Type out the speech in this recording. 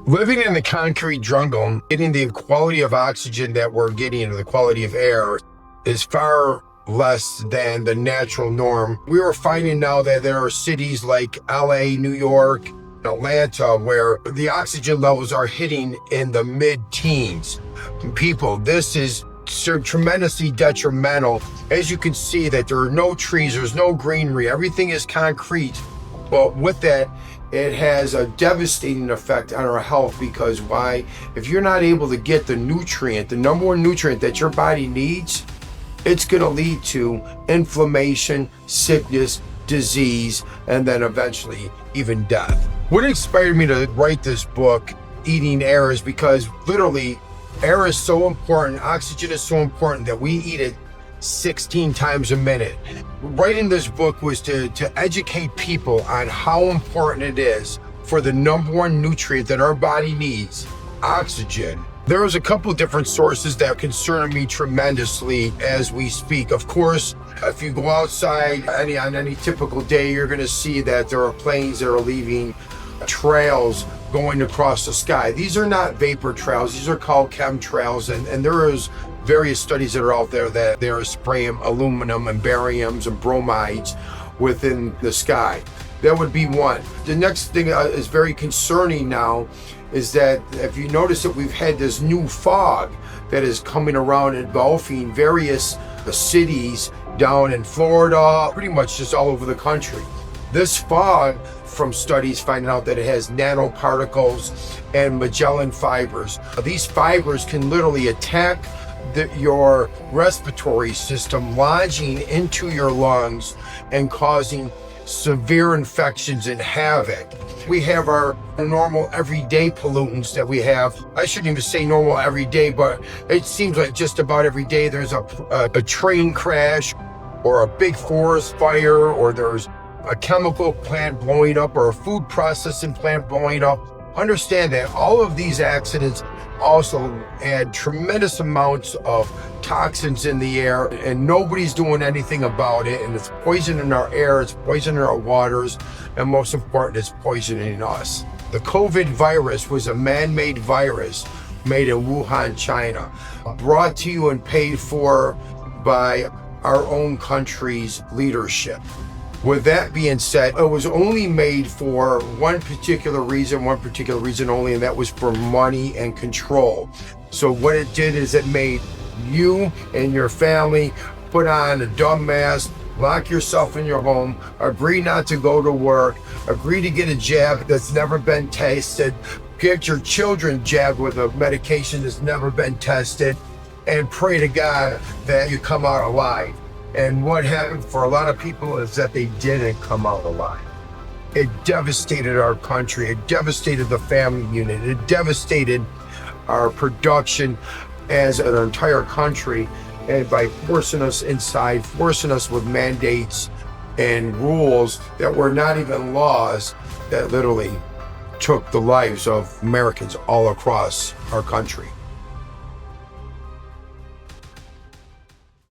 Living in the concrete jungle, getting the quality of oxygen that we're getting or the quality of air is far less than the natural norm. We are finding now that there are cities like LA, New York, Atlanta, where the oxygen levels are hitting in the mid-teens. People, this is tremendously detrimental. As you can see that there are no trees, there's no greenery, everything is concrete. But with that, it has a devastating effect on our health because why? If you're not able to get the nutrient, the number one nutrient that your body needs, it's going to lead to inflammation, sickness, disease, and then eventually even death. What inspired me to write this book, Eating Air, is because literally air is so important, oxygen is so important that we eat it 16 times a minute. Writing this book was to educate people on how important it is for the number one nutrient that our body needs, oxygen. There was a couple different sources that concern me tremendously as we speak. Of course, if you go outside on any typical day, you're going to see that there are planes that are leaving trails going across the sky. These are not vapor trails. These are called chemtrails, and there is various studies that are out there that they are spraying aluminum and bariums and bromides within the sky. That would be one. The next thing is very concerning now is that if you notice that we've had this new fog that is coming around engulfing various cities down in Florida, pretty much just all over the country. This fog, from studies finding out that it has nanoparticles and Magellan fibers. These fibers can literally attack your respiratory system, lodging into your lungs and causing severe infections and havoc. We have our normal everyday pollutants that we have. I shouldn't even say normal every day, but it seems like just about every day there's a train crash or a big forest fire, or there's a chemical plant blowing up or a food processing plant blowing up. Understand that all of these accidents also add tremendous amounts of toxins in the air, and nobody's doing anything about it, and it's poisoning our air, it's poisoning our waters, and most important, it's poisoning us. The COVID virus was a man-made virus made in Wuhan, China, brought to you and paid for by our own country's leadership. With that being said, it was only made for one particular reason only, and that was for money and control. So what it did is it made you and your family put on a dumb mask, lock yourself in your home, agree not to go to work, agree to get a jab that's never been tested, get your children jabbed with a medication that's never been tested, and pray to God that you come out alive. And what happened for a lot of people is that they didn't come out alive. It devastated our country. It devastated the family unit. It devastated our production as an entire country. And by forcing us inside, forcing us with mandates and rules that were not even laws, that literally took the lives of Americans all across our country.